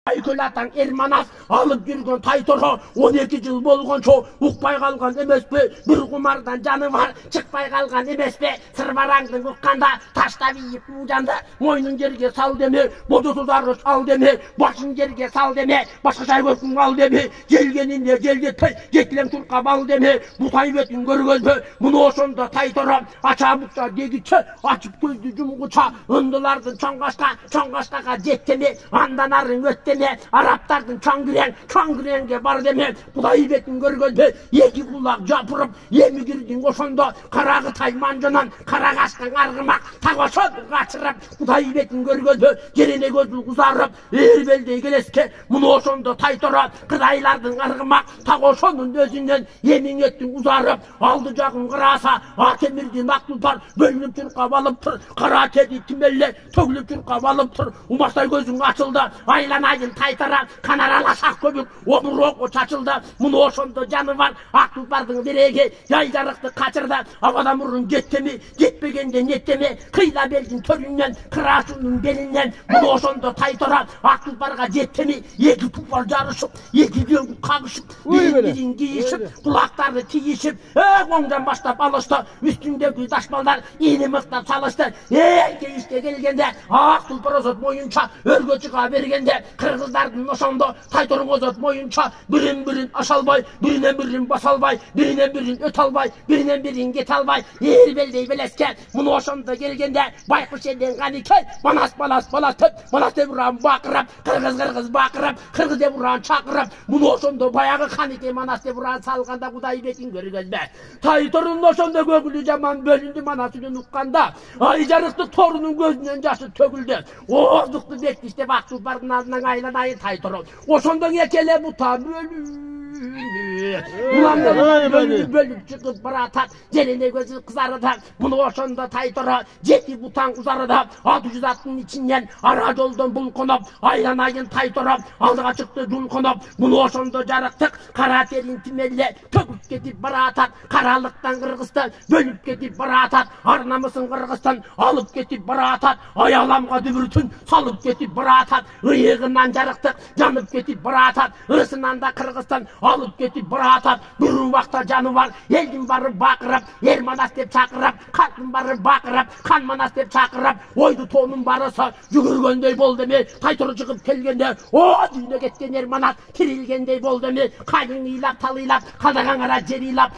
Айкөл атаң Ерманас алып жүрген Тайтора 12 жыл болғанша ұқпай қалған емес пе? Bir құмардан жаны бар, шықпай қалған емес пе? Сырбараңдың ұққанда ташта бейіп ұжанды, мойның жерге сал деме, боды тұзарғыш ал деме, башын жерге сал деме, башқа шай көзін ал деме, желгенінде желгетпей, жетілем тұрқа бал деме, бұтай бетін көргенде, мұны ошонда Тайтора ача бұқша дегітші, açıp көзді жұмғыша, ұндылардың чоңғашқаға жеттеме, андан арын өттеме, Арабтардың чоңгіренге бар деме, Құдай бетін көргенде, екі құлақ жапырып, емі кірдің ошонда, қарағы тайманжынан, қарағашқан арғымақ, тағашын қачырып, Құдай бетін көргенде, жерене көзіл құзарып, ербелдей келеске, мұны ошонда Тайтора, Қыдайлардың арғымақ, тағашының өзінен, емің еттің ұзарып, алды жағын қыраса, атемірден ақтылпар, бөлініп тұрқап алып тұр, қара кеді тімелі, төгіліп тұрқап алып тұр, ұмақтай көзің açıldı, aylanayın Taytora, kanarala şak köbük, omur oku çaçıldı, bunu ошондо canı var, Ақтылпардың береге, яйжарықты қачырды, авадан мұрын жетті жетпегенде неттеме, қила белдің төрінен, қырашының белінен, bunu ошондо Taytora, Ақтылпарға жетті ме, екі тұлпар жарышып, екі күйеуі қағышып, бірін киішіп, құлақтарды тиішіп, оңдан баштап алышты, үстіндегі дашмалдар, ені мықтап салышты, кейіске келгенде, Ақтылпар озот мойынша, өргө чыга бергенде, қырғыздардың ошондо, Тайторың озот мойынша, бірін аша албай, бірінен бірін баса албай, бірінен бірін өте албай, бірінен бірін кете албай, ербелдей белеске, мұны ошондо келгенде, байқұш елден ғанике, манас төп, манас деп ұран бақырап, қырғыз бақырап, қырғыз деп ұран шақырап, мұны ошондо баяғы қанике манас деп ұран салғанда Құдай бетін көргенде, Тайторың ошондо көгілі жаман бөлінді манасынан ұққанда, айжарықты торының көзінен жашы төгілді, ордықты бектіште Ақтылпардың алдынан айланайын Тайtora, ошондон екеле бұта бөліп çıkıp bıratak, jelene gözü kızarıdak, bunu ошондо Taytora, jeti butan uzarıdak, 600 attın içinden, ara yoldan bulkunup, aylanayın Taytora, aldığa çıktı julkunup, bunu ошондо jarıktık, kara terin timelle, töküp ketip bıratak, karalıktan Kırgızstan, bölüp ketip bıratak, arnamısın Kırgızstan, alıp ketip bıratak, ayalamga dübürtün, salıp ketip bıratak, ıyığından jarıktık, janıp ketip bıratak, ısından da Kırgızstan, alıp ketip bıratak, bir vakta canı var, elin barı bakırıp, Ermanas dep çakırıp, kalkın barı bakırıp, Kanmanas dep çakırıp, oydu tonun barısa, yugurgöndey bol demi, Taytora çıkıp kelgende, o düğüne ketken Ermanas, tirilgendey bol demi, kaynın ilap, talilap, kadağan ara jerilap,